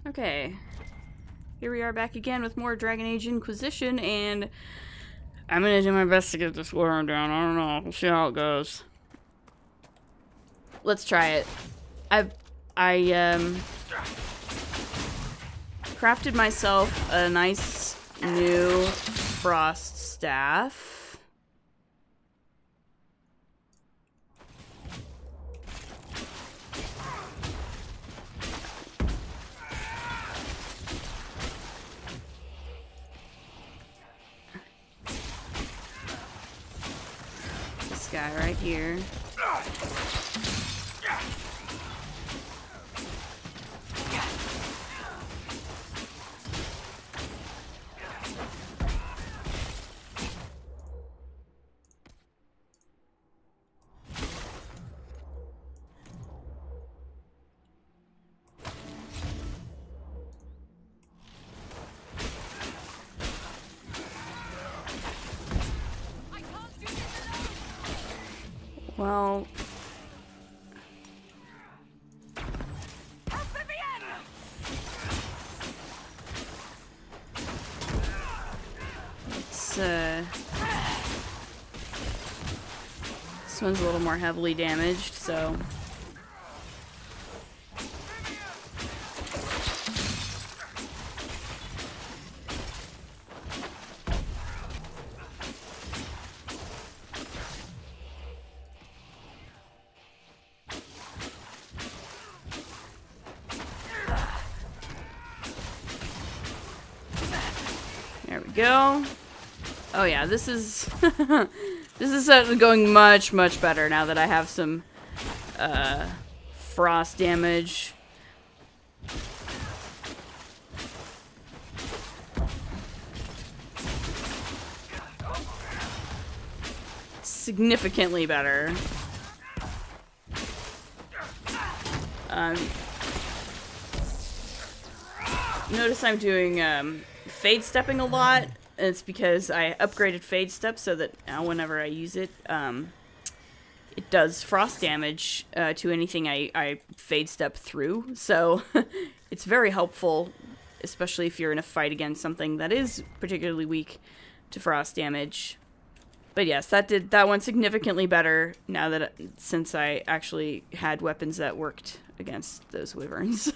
Okay. Here we are back again with more Dragon Age Inquisition, and I'm gonna do my best to get this worm down. I don't know. We'll see how it goes. Let's try it. I crafted myself a nice new frost staff. This guy right here. Well, it's, this one's a little more heavily damaged, so... There we go. Oh yeah, this is this is going much better now that I have some frost damage. Significantly better. Notice I'm doing fade stepping a lot. It's because I upgraded fade step so that now whenever I use it, it does frost damage to anything I fade step through. So it's very helpful, especially if you're in a fight against something that is particularly weak to frost damage. But yes, that went significantly better now that since I actually had weapons that worked against those wyverns.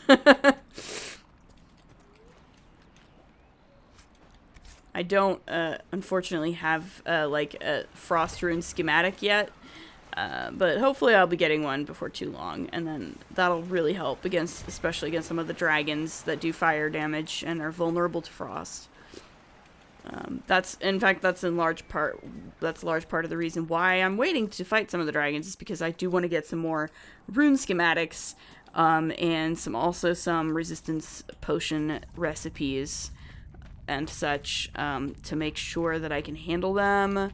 I don't, unfortunately, have, like, a Frost Rune schematic yet, but hopefully I'll be getting one before too long, and then that'll really help against, especially against some of the dragons that do fire damage and are vulnerable to frost. In fact, that's a large part of the reason why I'm waiting to fight some of the dragons, is because I do want to get some more rune schematics, and some resistance potion recipes and such, to make sure that I can handle them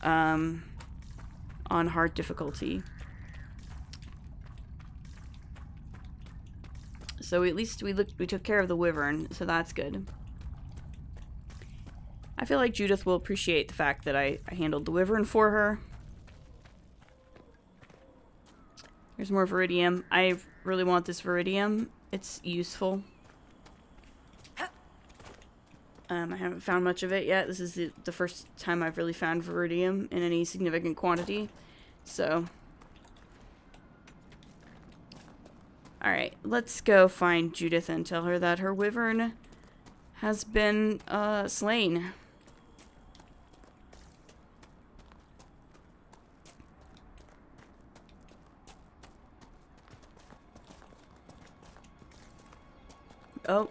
on hard difficulty. So at least we took care of the wyvern, so that's good. I feel like Judith will appreciate the fact that I handled the wyvern for her. There's more Viridium. I really want this Viridium. It's useful. I haven't found much of it yet. This is the first time I've really found Viridium in any significant quantity. So. Alright, let's go find Judith and tell her that her wyvern has been slain. Oh.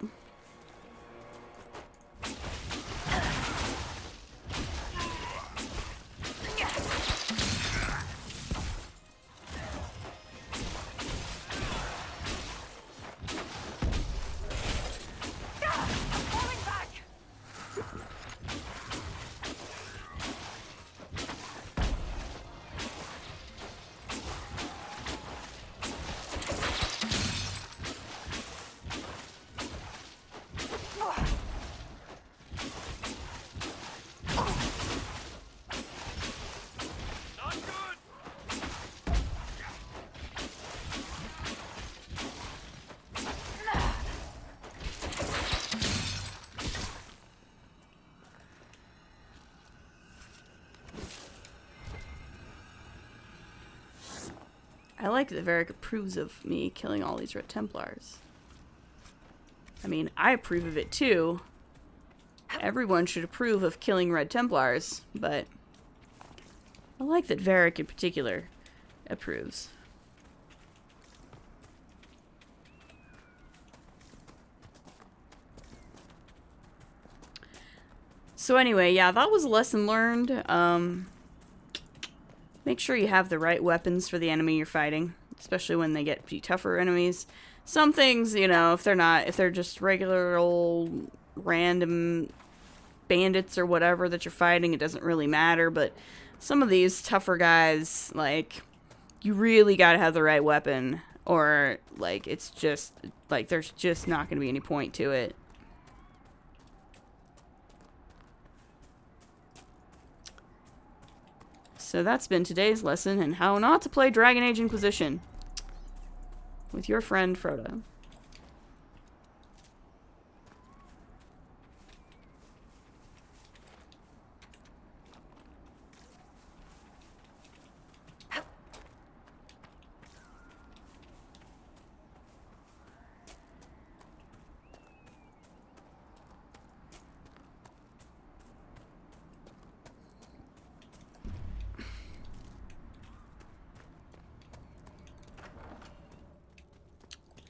I like that Varric approves of me killing all these Red Templars. I mean, I approve of it too. Everyone should approve of killing Red Templars, but I like that Varric in particular approves. So anyway, yeah, that was a lesson learned. Make sure you have the right weapons for the enemy you're fighting, especially when they get to be tougher enemies. Some things, you know, if they're just regular old random bandits or whatever that you're fighting, it doesn't really matter, but some of these tougher guys, like, you really gotta have the right weapon, or, like, it's just, like, there's just not gonna be any point to it. So that's been today's lesson in how not to play Dragon Age Inquisition with your friend Froda.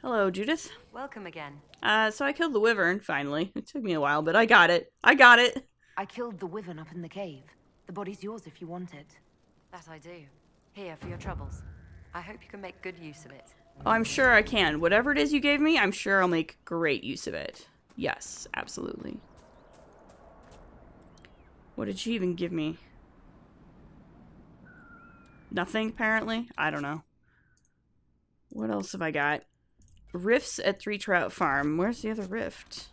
Hello, Judith. Welcome again. So I killed the wyvern, finally. It took me a while, but I got it. I got it! I killed the wyvern up in the cave. The body's yours if you want it. That I do. Here, for your troubles. I hope you can make good use of it. Oh, I'm sure I can. Whatever it is you gave me, I'm sure I'll make great use of it. Yes, absolutely. What did she even give me? Nothing, apparently? I don't know. What else have I got? Rifts at Three Trout Farm. Where's the other rift?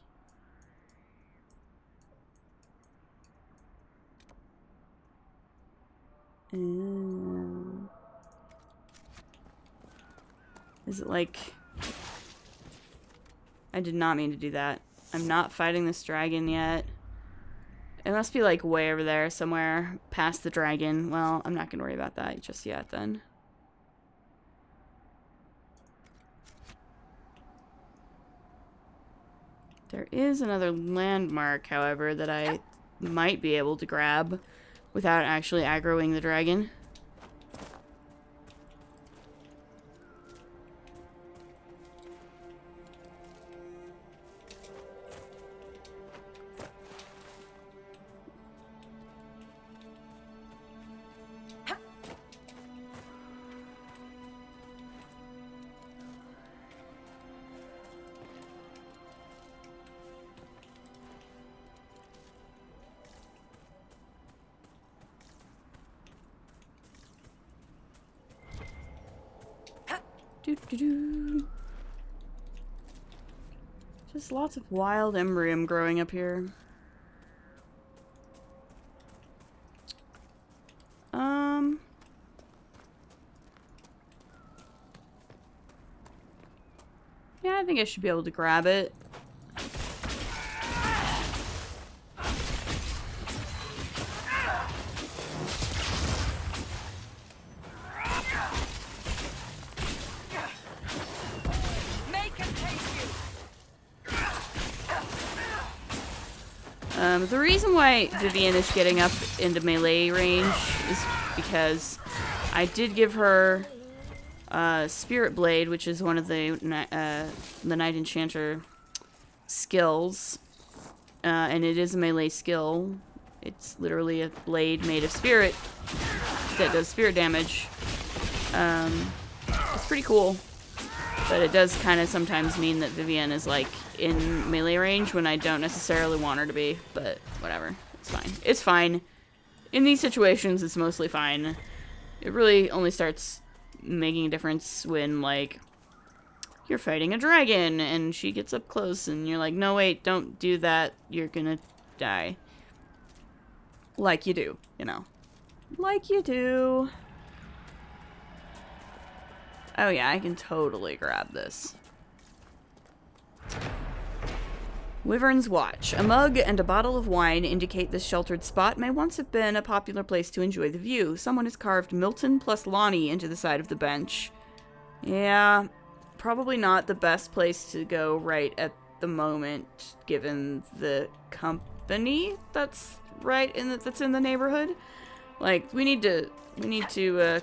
Is it like... I did not mean to do that. I'm not fighting this dragon yet. It must be like way over there somewhere past the dragon. Well, I'm not gonna worry about that just yet then. There is another landmark, however, that I might be able to grab without actually aggroing the dragon. Just lots of wild embryum growing up here. Yeah, I think I should be able to grab it. The reason why Vivienne is getting up into melee range is because I did give her Spirit Blade, which is one of the Knight Enchanter skills, and it is a melee skill. It's literally a blade made of spirit that does spirit damage. It's pretty cool, but it does kind of sometimes mean that Vivienne is like in melee range when I don't necessarily want her to be, but whatever. It's fine. It's fine. In these situations, it's mostly fine. It really only starts making a difference when, like, you're fighting a dragon and she gets up close and you're like, no, wait, don't do that. You're gonna die. Like you do, you know. Like you do. Oh yeah, I can totally grab this. Wyvern's Watch. A mug and a bottle of wine indicate this sheltered spot may once have been a popular place to enjoy the view. Someone has carved Milton plus Lonnie into the side of the bench. Yeah, probably not the best place to go right at the moment, given the company that's that's in the neighborhood. Like, we need to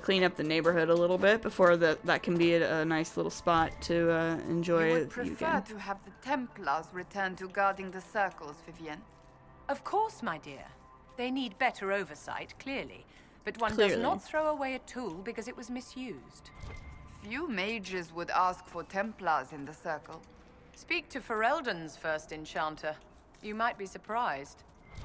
clean up the neighborhood a little bit before that can be a nice little spot to enjoy. You would you prefer again. to have the Templars return to guarding the circles, Vivienne. Of course, my dear. They need better oversight, clearly. But one Clearly. does not throw away a tool because it was misused. Few mages would ask for Templars in the circle. Speak to Ferelden's first enchanter. You might be surprised.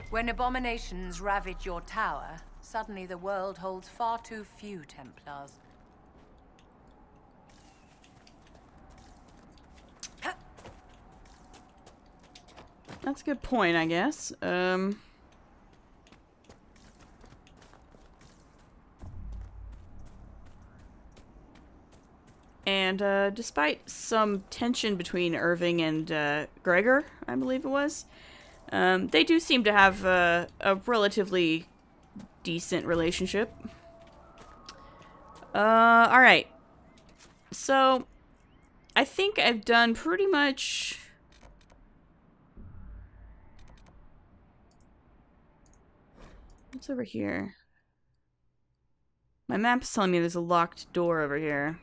When abominations ravage your tower, suddenly the world holds far too few Templars. That's a good point, I guess. And despite some tension between Irving and Gregor, I believe it was, they do seem to have a relatively decent relationship. Alright. So, I think I've done pretty much... What's over here? My map's telling me there's a locked door over here.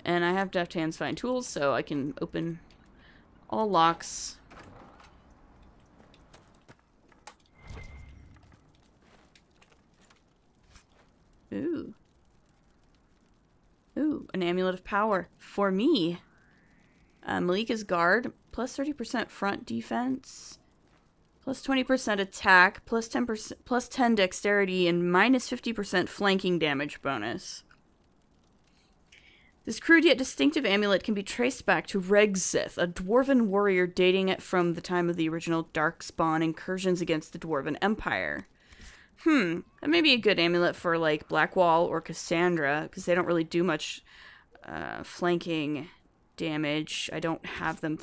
And I have deft hands find tools, so I can open all locks. Ooh. Ooh, an amulet of power for me. Malika's guard, plus 30% front defense, plus 20% attack, plus 10%, plus 10 dexterity, and minus 50% flanking damage bonus. This crude yet distinctive amulet can be traced back to Regsith, a dwarven warrior dating it from the time of the original Darkspawn incursions against the Dwarven Empire. That may be a good amulet for, like, Blackwall or Cassandra, because they don't really do much flanking damage. I don't have them,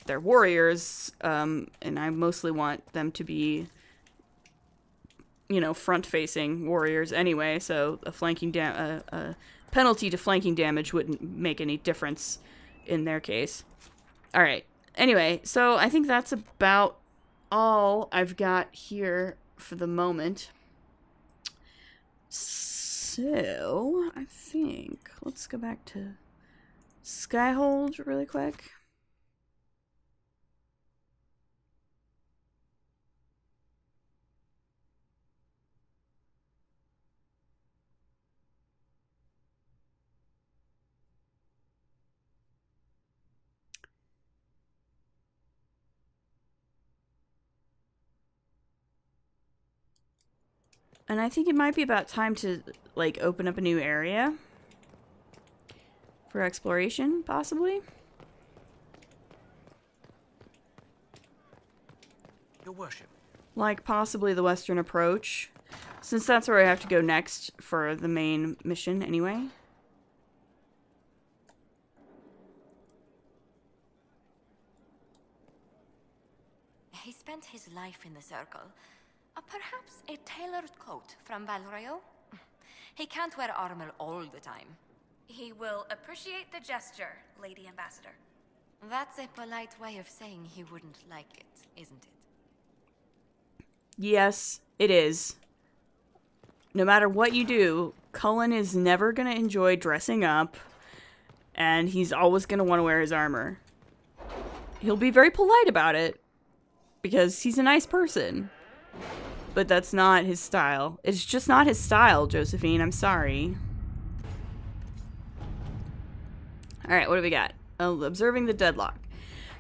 they're warriors, and I mostly want them to be, you know, front-facing warriors anyway, so a flanking penalty to flanking damage wouldn't make any difference in their case. Alright, anyway, so I think that's about all I've got here for the moment. So, I think, let's go back to Skyhold really quick. And I think it might be about time to, like, open up a new area for exploration, possibly. Your worship. Like, possibly the Western Approach, since that's where I have to go next for the main mission anyway. He spent his life in the circle. Perhaps a tailored coat from Valroyo? He can't wear armor all the time. He will appreciate the gesture, Lady Ambassador. That's a polite way of saying he wouldn't like it, isn't it? Yes, it is. No matter what you do, Cullen is never going to enjoy dressing up, and he's always going to want to wear his armor. He'll be very polite about it, because he's a nice person. But that's not his style. It's just not his style, Josephine. I'm sorry. Alright, what do we got? Oh, observing the deadlock.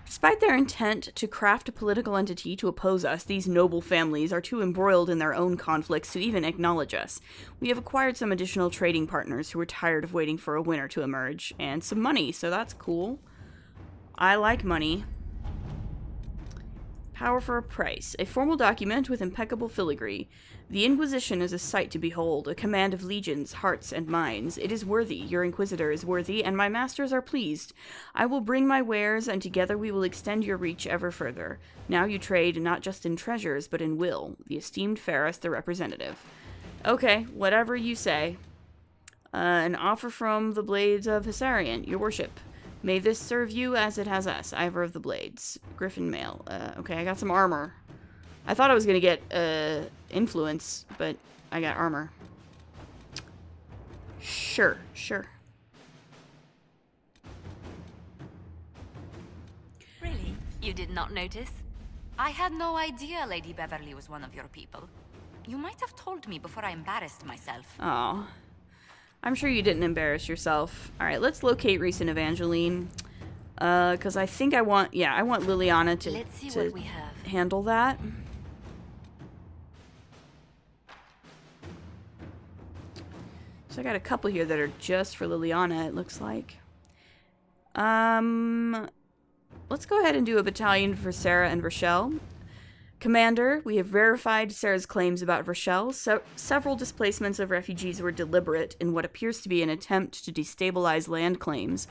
Despite their intent to craft a political entity to oppose us, these noble families are too embroiled in their own conflicts to even acknowledge us. We have acquired some additional trading partners who are tired of waiting for a winner to emerge, and some money, so that's cool. I like money. Power for a price. A formal document with impeccable filigree. The Inquisition is a sight to behold, a command of legions, hearts, and minds. It is worthy, your Inquisitor is worthy, and my masters are pleased. I will bring my wares, and together we will extend your reach ever further. Now you trade not just in treasures, but in will. The esteemed Ferris, the representative. Okay, whatever you say. An offer from the Blades of Hissarian, your worship. May this serve you as it has us, Ivor of the Blades. Griffin Mail. Okay, I got some armor. I thought I was gonna get, influence, but I got armor. Sure. Really? You did not notice? I had no idea Lady Beverly was one of your people. You might have told me before I embarrassed myself. Oh. I'm sure you didn't embarrass yourself. Alright, let's locate Reese and Evangeline. Because I think I want Liliana to, Let's see what we have. handle that. So I got a couple here that are just for Liliana, it looks like. Let's go ahead and do a battalion for Sarah and Rochelle. Commander, we have verified Sarah's claims about Rochelle. Several displacements of refugees were deliberate in what appears to be an attempt to destabilize land claims.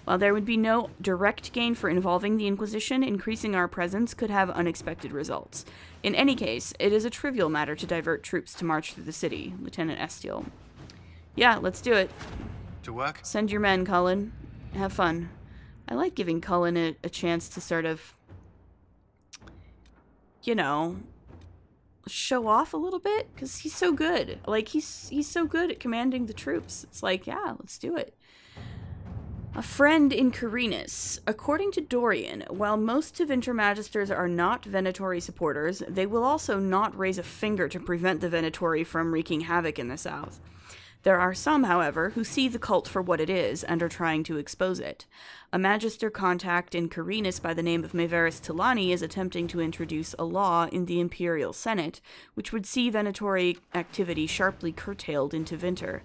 While there would be no direct gain for involving the Inquisition, increasing our presence could have unexpected results. In any case, it is a trivial matter to divert troops to march through the city. Lieutenant Estiel. Yeah, let's do it. To work? Send your men, Cullen. Have fun. I like giving Cullen a chance to sort of, you know, show off a little bit, because he's so good. Like, he's so good at commanding the troops. It's like, yeah, let's do it. A friend in Carinus. According to Dorian, while most Tevinter Magisters are not Venatori supporters, they will also not raise a finger to prevent the Venatori from wreaking havoc in the south. There are some, however, who see the cult for what it is and are trying to expose it. A Magister contact in Carinus by the name of Maevaris Tilani is attempting to introduce a law in the Imperial Senate, which would see Venatori activity sharply curtailed in Tevinter.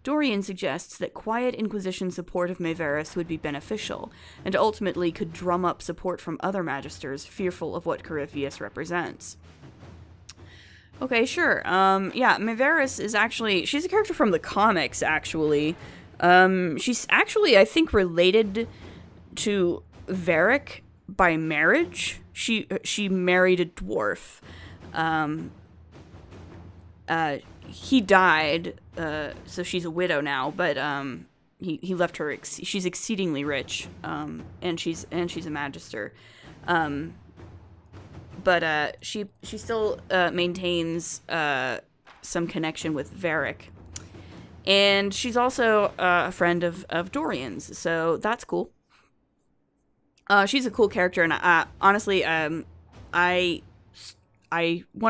Dorian suggests that quiet Inquisition support of Maevaris would be beneficial, and ultimately could drum up support from other Magisters fearful of what Corypheus represents. Okay, sure. Yeah, Maevaris is actually... She's a character from the comics, actually. She's actually, I think, related to Varric by marriage. She married a dwarf. He died, so she's a widow now, but, he left her... she's exceedingly rich, and she's a magister. But she still maintains some connection with Varric. And she's also a friend of Dorian's, so that's cool. She's a cool character, and honestly, one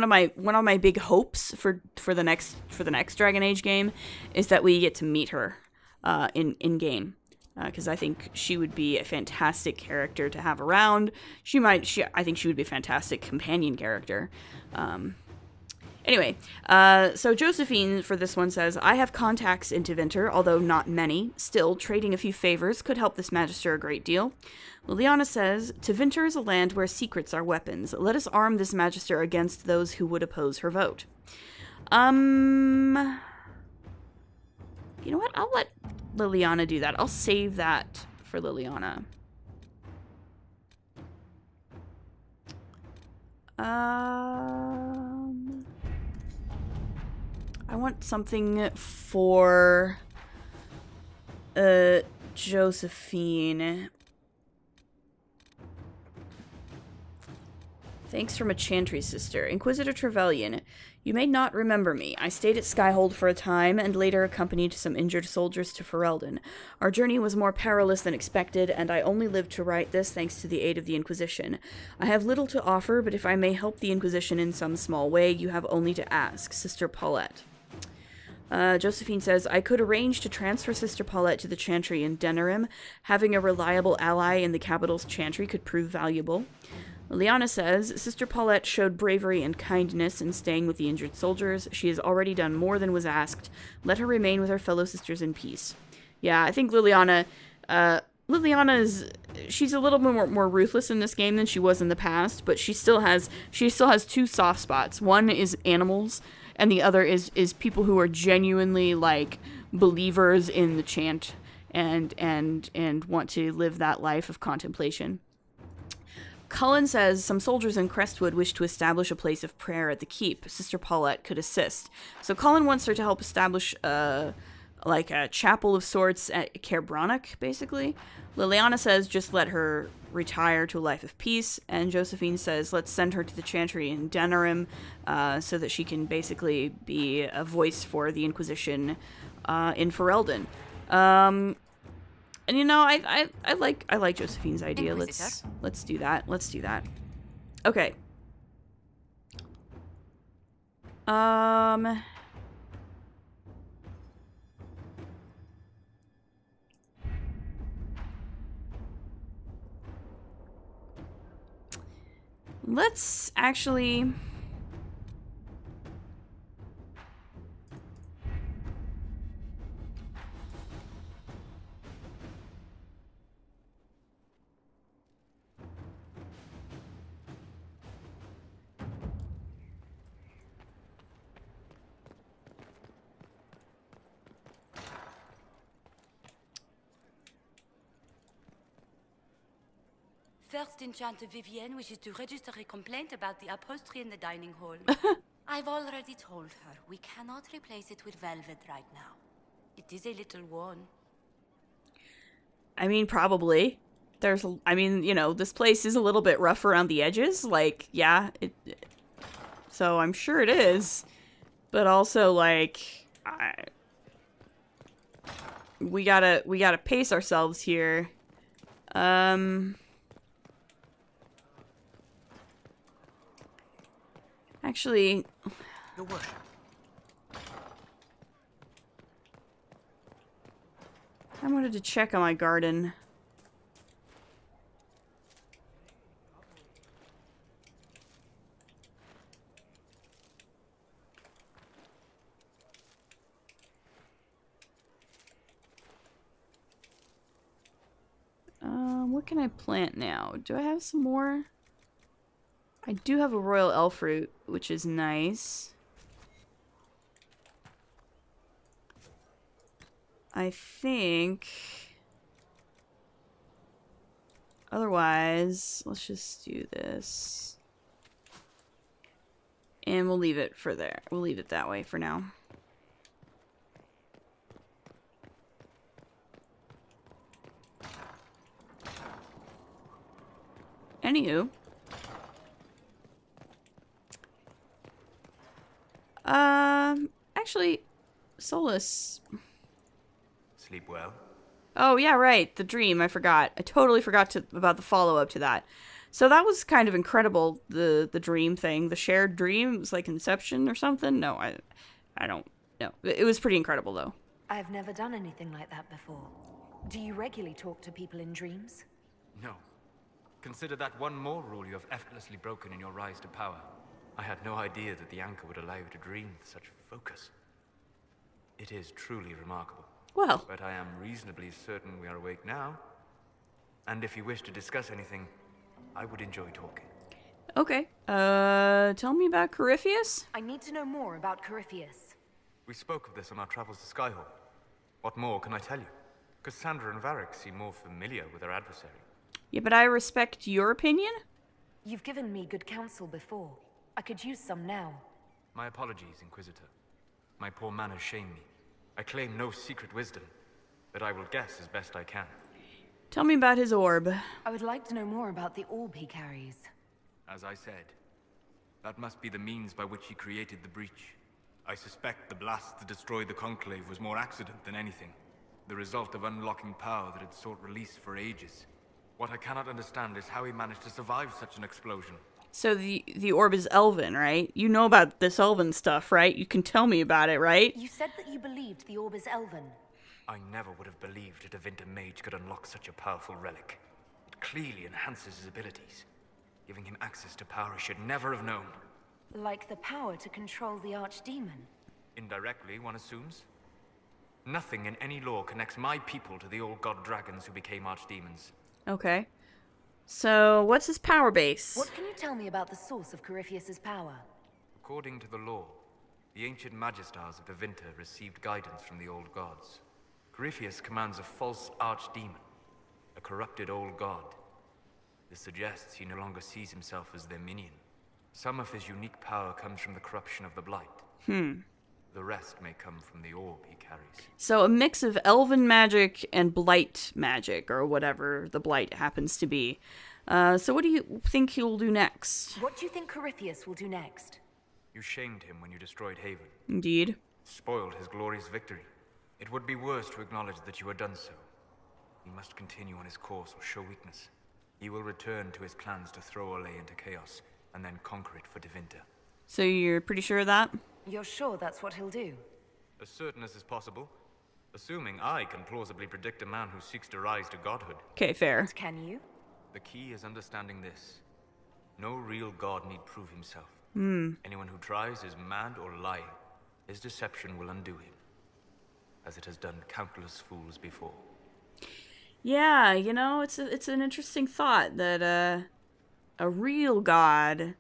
of my big hopes for the next Dragon Age game is that we get to meet her in game. Because I think she would be a fantastic character to have around. I think she would be a fantastic companion character. Anyway, so Josephine for this one says, I have contacts in Tevinter, although not many. Still, trading a few favors could help this Magister a great deal. Liliana says, Tevinter is a land where secrets are weapons. Let us arm this Magister against those who would oppose her vote. You know what? I'll let Liliana do that. I'll save that for Liliana. I want something for Josephine. Thanks from a Chantry sister. Inquisitor Trevelyan, you may not remember me. I stayed at Skyhold for a time, and later accompanied some injured soldiers to Ferelden. Our journey was more perilous than expected, and I only lived to write this thanks to the aid of the Inquisition. I have little to offer, but if I may help the Inquisition in some small way, you have only to ask. Sister Paulette. Josephine says, I could arrange to transfer Sister Paulette to the Chantry in Denerim. Having a reliable ally in the capital's Chantry could prove valuable. Liliana says, Sister Paulette showed bravery and kindness in staying with the injured soldiers. She has already done more than was asked. Let her remain with her fellow sisters in peace. Yeah, I think Liliana she's a little more ruthless in this game than she was in the past, but she still has two soft spots. One is animals, and the other is people who are genuinely like believers in the chant and want to live that life of contemplation. Cullen says some soldiers in Crestwood wish to establish a place of prayer at the keep. Sister Paulette could assist. So Cullen wants her to help establish like a chapel of sorts at Caerbronach, basically. Liliana says just let her retire to a life of peace, and Josephine says let's send her to the chantry in Denerim so that she can basically be a voice for the Inquisition in Ferelden. And you know, I like Josephine's idea. Inquisitor. Let's do that. Let's do that. Okay. Let's actually... First Enchanter Vivienne wishes to register a complaint about the upholstery in the dining hall. I've already told her we cannot replace it with velvet right now. It is a little worn. I mean, probably. I mean, you know, this place is a little bit rough around the edges. Like, yeah. So I'm sure it is. But also, like, we gotta pace ourselves here. Actually, Your worship. I wanted to check on my garden. What can I plant now? Do I have some more? I do have a royal elf fruit, which is nice. I think... Otherwise, let's just do this. And we'll leave it for there. We'll leave it that way for now. Anywho. Actually, Solus. Sleep well. Oh, yeah, right. The dream. I forgot. I totally forgot about the follow-up to that. So that was kind of incredible, the dream thing. The shared dream. It was like Inception or something. No, I don't know. It was pretty incredible, though. I've never done anything like that before. Do you regularly talk to people in dreams? No. Consider that one more rule you have effortlessly broken in your rise to power. I had no idea that the anchor would allow you to dream with such focus. It is truly remarkable. Well. But I am reasonably certain we are awake now. And if you wish to discuss anything, I would enjoy talking. Okay. Tell me about Corypheus? I need to know more about Corypheus. We spoke of this on our travels to Skyhall. What more can I tell you? Cassandra and Varric seem more familiar with their adversary. Yeah, but I respect your opinion. You've given me good counsel before. I could use some now. My apologies, Inquisitor. My poor manners shame me. I claim no secret wisdom, but I will guess as best I can. Tell me about his orb. I would like to know more about the orb he carries. As I said, that must be the means by which he created the breach. I suspect the blast that destroyed the Conclave was more accident than anything. The result of unlocking power that had sought release for ages. What I cannot understand is how he managed to survive such an explosion. So the orb is elven, right? You know about this elven stuff, right? You can tell me about it, right? You said that you believed the orb is elven. I never would have believed a Devinter mage could unlock such a powerful relic. It clearly enhances his abilities, giving him access to power he should never have known. Like the power to control the archdemon. Indirectly, one assumes. Nothing in any law connects my people to the old god dragons who became archdemons. Okay. So, what's his power base? What can you tell me about the source of Corypheus's power? According to the law, The ancient magistars of Devinter received guidance from the old gods. Corypheus commands a false archdemon, a corrupted old god. This suggests he no longer sees himself as their minion. Some of his unique power comes from the corruption of the blight. The rest may come from the orb he carries. So a mix of elven magic and blight magic, or whatever the blight happens to be. So what do you think he'll do next? What do you think Corypheus will do next? You shamed him when you destroyed Haven. Indeed. Spoiled his glorious victory. It would be worse to acknowledge that you had done so. He must continue on his course or show weakness. He will return to his plans to throw Olay into chaos, and then conquer it for Devinter. So you're pretty sure of that? You're sure that's what he'll do? As certain as is possible. Assuming I can plausibly predict a man who seeks to rise to godhood. Okay, fair. Can you? The key is understanding this. No real god need prove himself. Anyone who tries is mad or lying. His deception will undo him, as it has done countless fools before. Yeah, you know, it's an interesting thought that a real god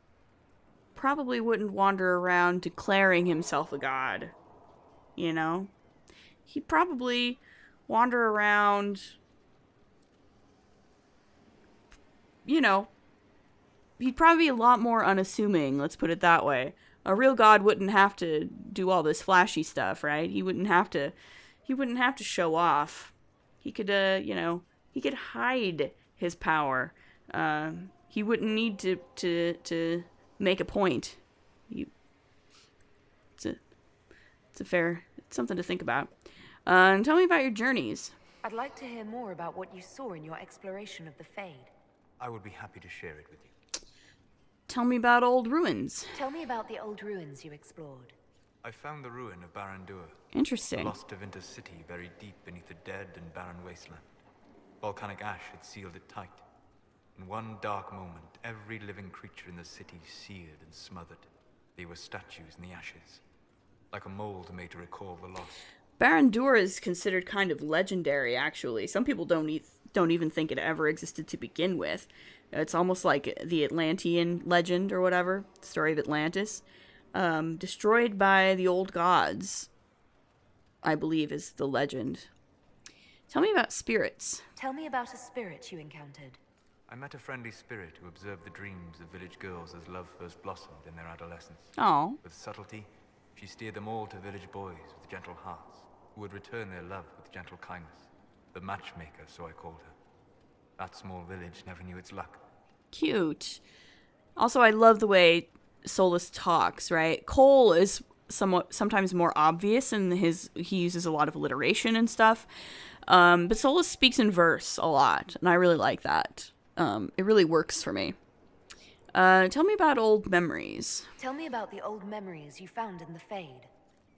probably wouldn't wander around declaring himself a god. You know? He'd probably wander around, you know, he'd probably be a lot more unassuming, let's put it that way. A real god wouldn't have to do all this flashy stuff, right? He wouldn't have to show off. He could, you know, he could hide his power. He wouldn't need to make a point. It's something to think about. Tell me about your journeys. I'd like to hear more about what you saw in your exploration of the Fade. I would be happy to share it with you. Tell me about old ruins. Tell me about the old ruins you explored. I found the ruin of Barandur. Interesting. A lost Devinter city buried deep beneath a dead and barren wasteland. Volcanic ash had sealed it tight. In one dark moment, every living creature in the city seared and smothered. They were statues in the ashes, like a mold made to recall the lost. Barandur is considered kind of legendary, actually. Some people don't even think it ever existed to begin with. It's almost like the Atlantean legend or whatever, story of Atlantis. Destroyed by the old gods, I believe is the legend. Tell me about spirits. Tell me about a spirit you encountered. I met a friendly spirit who observed the dreams of village girls as love first blossomed in their adolescence. Oh. With subtlety, she steered them all to village boys with gentle hearts, who would return their love with gentle kindness. The matchmaker, so I called her. That small village never knew its luck. Cute. Also, I love the way Solus talks, right? Cole is sometimes more obvious in he uses a lot of alliteration and stuff. But Solus speaks in verse a lot, and I really like that. It really works for me. Tell me about old memories. Tell me about the old memories you found in the Fade.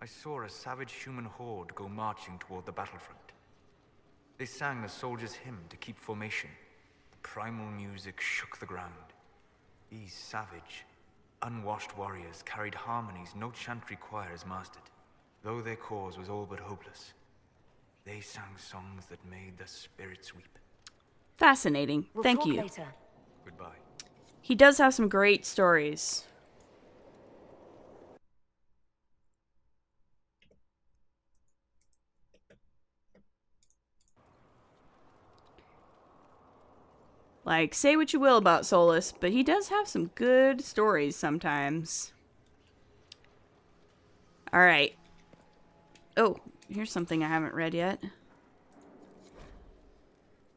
I saw a savage human horde go marching toward the battlefront. They sang a soldier's hymn to keep formation. The primal music shook the ground. These savage, unwashed warriors carried harmonies no chantry choirs mastered. Though their cause was all but hopeless, they sang songs that made the spirits weep. Fascinating. We'll Thank talk you. Later. Goodbye. He does have some great stories. Like, say what you will about Solus, but he does have some good stories sometimes. Alright. Oh, here's something I haven't read yet.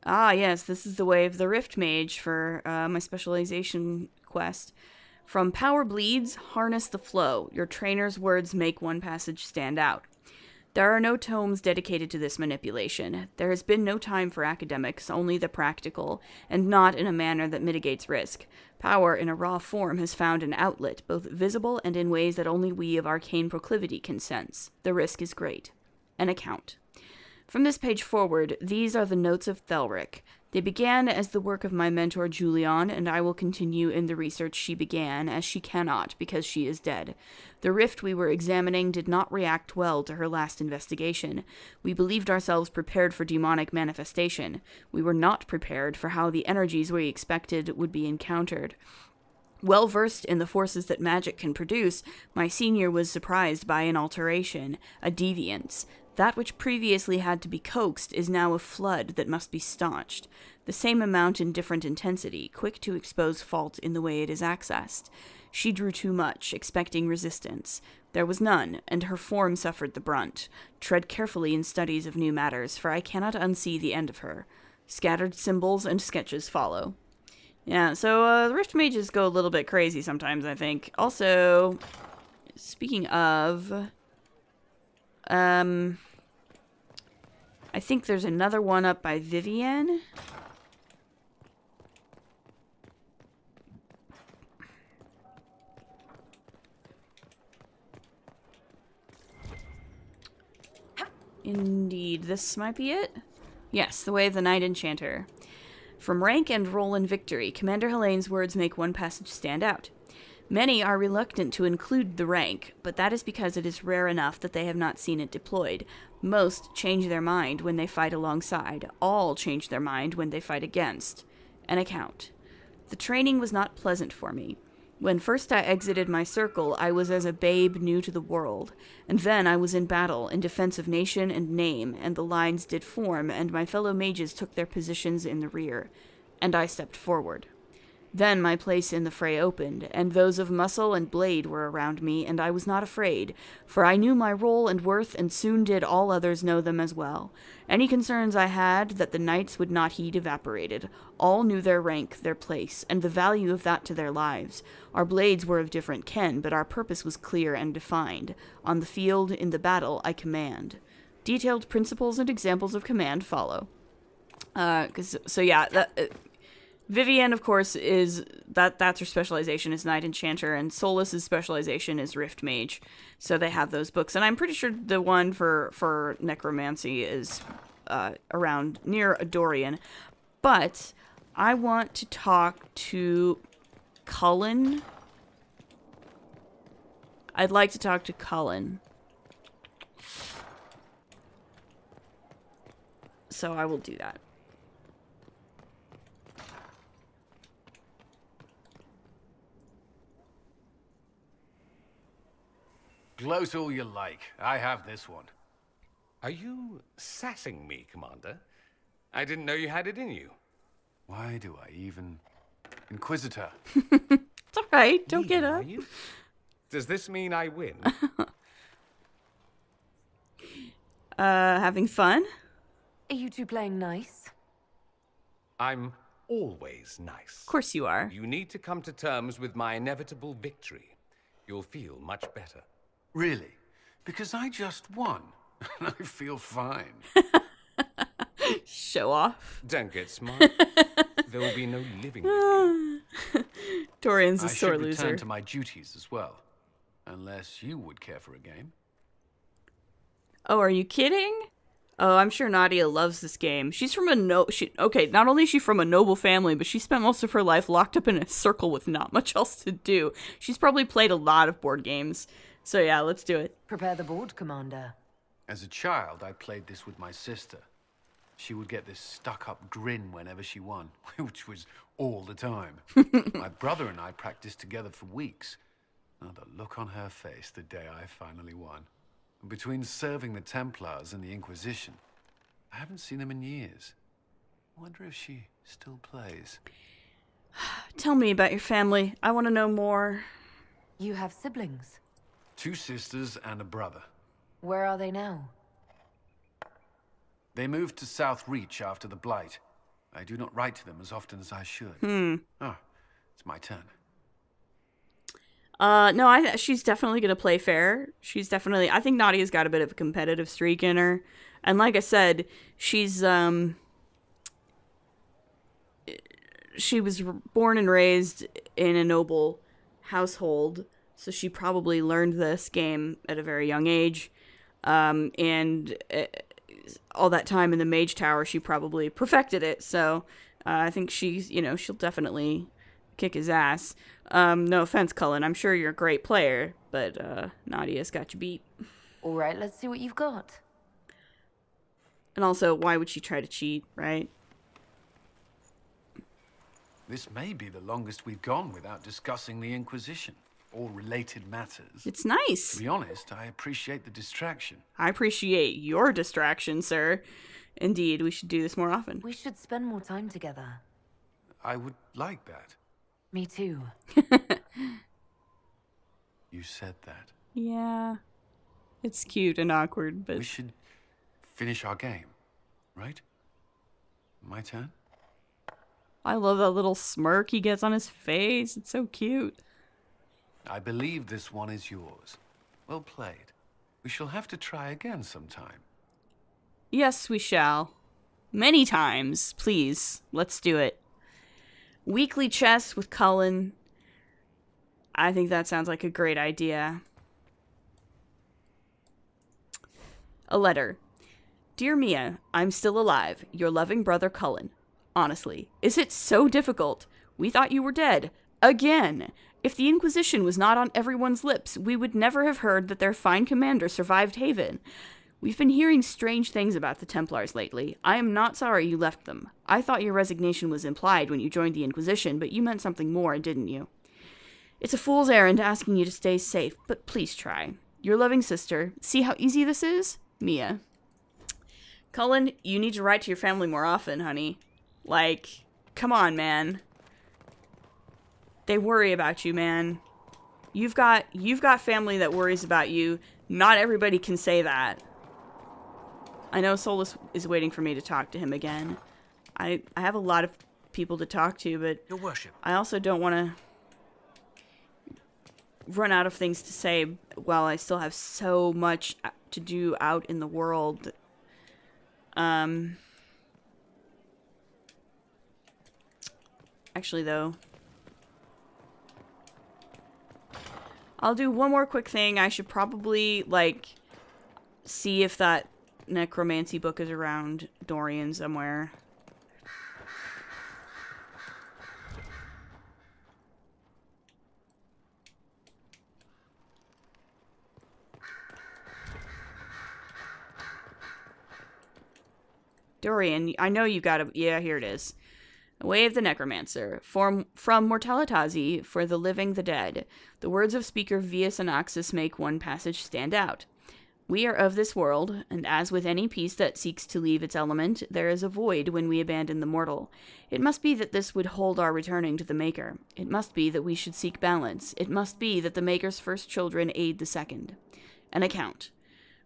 Ah, yes, this is the way of the Rift Mage for my specialization quest. From Power Bleeds, harness the flow. Your trainer's words make one passage stand out. There are no tomes dedicated to this manipulation. There has been no time for academics, only the practical, and not in a manner that mitigates risk. Power in a raw form has found an outlet, both visible and in ways that only we of arcane proclivity can sense. The risk is great. An account. From this page forward, these are the notes of Thelric. They began as the work of my mentor Julian, and I will continue in the research she began, as she cannot, because she is dead. The rift we were examining did not react well to her last investigation. We believed ourselves prepared for demonic manifestation. We were not prepared for how the energies we expected would be encountered. Well versed in the forces that magic can produce, my senior was surprised by an alteration, a deviance. That which previously had to be coaxed is now a flood that must be staunched. The same amount in different intensity, quick to expose fault in the way it is accessed. She drew too much, expecting resistance. There was none, and her form suffered the brunt. Tread carefully in studies of new matters, for I cannot unsee the end of her. Scattered symbols and sketches follow. Yeah, so the Rift Mages go a little bit crazy sometimes, I think. Also, speaking of, I think there's another one up by Vivienne. Indeed, this might be it? Yes, the Way of the Night Enchanter. From rank and role in victory, Commander Helene's words make one passage stand out. Many are reluctant to include the rank, but that is because it is rare enough that they have not seen it deployed. Most change their mind when they fight alongside. All change their mind when they fight against. An account. The training was not pleasant for me. When first I exited my circle, I was as a babe new to the world, and then I was in battle, in defense of nation and name, and the lines did form, and my fellow mages took their positions in the rear, and I stepped forward. Then my place in the fray opened, and those of muscle and blade were around me, and I was not afraid, for I knew my role and worth, and soon did all others know them as well. Any concerns I had that the knights would not heed evaporated. All knew their rank, their place, and the value of that to their lives. Our blades were of different ken, but our purpose was clear and defined. On the field, in the battle, I command. Detailed principles and examples of command follow. Vivienne, of course, is that's her specialization is Knight Enchanter, and Solas's specialization is Rift Mage. So they have those books, and I'm pretty sure the one for Necromancy is around near Dorian. But I want to talk to Cullen. I'd like to talk to Cullen. So I will do that. Gloat all you like. I have this one. Are you sassing me, Commander? I didn't know you had it in you. Why do I even... Inquisitor. It's alright, don't get up. Does this mean I win? Having fun? Are you two playing nice? I'm always nice. Of course you are. You need to come to terms with my inevitable victory. You'll feel much better. Really? Because I just won. And I feel fine. Show off. Don't get smart. There will be no living with you. Dorian's a sore I should loser. return to my duties as well. Unless you would care for a game. Oh, are you kidding? Oh, I'm sure Nadia loves this game. She's from not only is she from a noble family, but she spent most of her life locked up in a circle with not much else to do. She's probably played a lot of board games. So yeah, let's do it. Prepare the board, Commander. As a child, I played this with my sister. She would get this stuck-up grin whenever she won, which was all the time. My brother and I practiced together for weeks. Oh, the look on her face the day I finally won. And between serving the Templars and the Inquisition, I haven't seen them in years. I wonder if she still plays. Tell me about your family. I want to know more. You have siblings. 2 sisters and a brother. Where are they now? They moved to South Reach after the Blight. I do not write to them as often as I should. Oh, it's my turn. No, she's definitely gonna play fair. I think Nadia's got a bit of a competitive streak in her. And like I said, she was born and raised in a noble household, so she probably learned this game at a very young age. And all that time in the Mage Tower, she probably perfected it. So I think she'll definitely kick his ass. No offense, Cullen. I'm sure you're a great player, but Nadia's got you beat. All right, let's see what you've got. And also, why would she try to cheat, right? This may be the longest we've gone without discussing the Inquisition or related matters. It's nice. To be honest, I appreciate the distraction. I appreciate your distraction, sir. Indeed, we should do this more often. We should spend more time together. I would like that. Me too. You said that. Yeah. It's cute and awkward, but... We should finish our game, right? My turn? I love that little smirk he gets on his face. It's so cute. I believe this one is yours. Well played. We shall have to try again sometime. Yes, we shall. Many times. Please, let's do it. Weekly chess with Cullen. I think that sounds like a great idea. A letter. Dear Mia, I'm still alive. Your loving brother Cullen. Honestly, is it so difficult? We thought you were dead. Again. If the Inquisition was not on everyone's lips, we would never have heard that their fine commander survived Haven. We've been hearing strange things about the Templars lately. I am not sorry you left them. I thought your resignation was implied when you joined the Inquisition, but you meant something more, didn't you? It's a fool's errand asking you to stay safe, but please try. Your loving sister. See how easy this is? Mia. Cullen, you need to write to your family more often, honey. Like, come on, man. They worry about you, man. You've got family that worries about you. Not everybody can say that. I know Solus is waiting for me to talk to him again. I have a lot of people to talk to, but Your worship. I also don't want to run out of things to say while I still have so much to do out in the world. Actually, though, I'll do one more quick thing. I should probably, like, see if that necromancy book is around Dorian somewhere. Dorian, I know you got a... Yeah, here it is. Way of the Necromancer. From Mortalitazi, for the living, the dead. The words of speaker Vius Anaxis make one passage stand out. We are of this world, and as with any piece that seeks to leave its element, there is a void when we abandon the mortal. It must be that this would hold our returning to the Maker. It must be that we should seek balance. It must be that the Maker's first children aid the second. An account.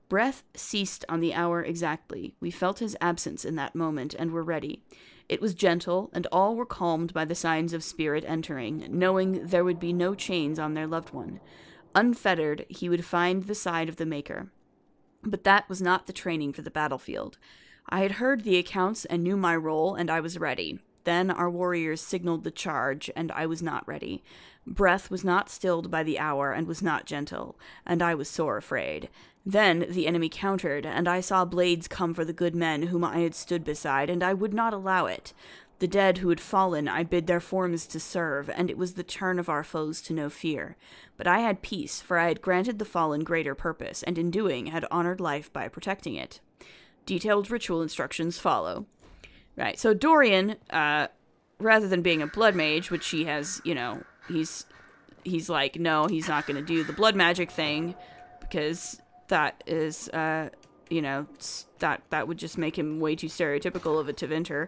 Breath ceased on the hour exactly. We felt his absence in that moment, and were ready. It was gentle, and all were calmed by the signs of spirit entering, knowing there would be no chains on their loved one. Unfettered, he would find the side of the Maker. But that was not the training for the battlefield. I had heard the accounts and knew my role, and I was ready. Then our warriors signaled the charge, and I was not ready. Breath was not stilled by the hour, and was not gentle, and I was sore afraid. Then the enemy countered, and I saw blades come for the good men whom I had stood beside, and I would not allow it. The dead who had fallen I bid their forms to serve, and it was the turn of our foes to know fear. But I had peace, for I had granted the fallen greater purpose, and in doing had honored life by protecting it. Detailed ritual instructions follow. Right, so Dorian, rather than being a blood mage, which he has, you know, he's like, no, he's not going to do the blood magic thing, because that is, you know, that would just make him way too stereotypical of a Tevinter.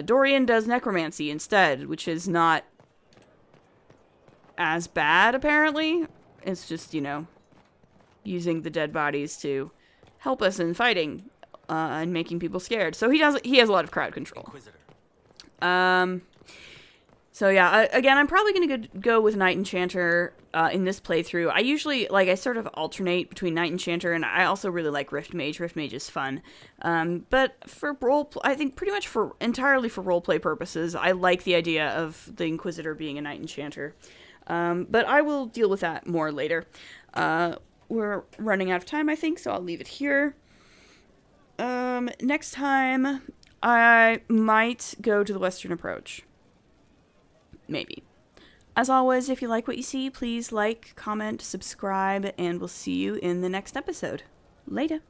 Dorian does necromancy instead, which is not as bad, apparently. It's just, you know, using the dead bodies to help us in fighting, and making people scared. So he has a lot of crowd control. So yeah, again, I'm probably going to go with Knight Enchanter in this playthrough. I usually, like, I sort of alternate between Knight Enchanter, and I also really like Rift Mage. Rift Mage is fun. But for I think pretty much entirely for roleplay purposes, I like the idea of the Inquisitor being a Knight Enchanter. But I will deal with that more later. We're running out of time, I think, so I'll leave it here. Next time, I might go to the Western Approach. Maybe. As always, if you like what you see, please like, comment, subscribe, and we'll see you in the next episode. Later.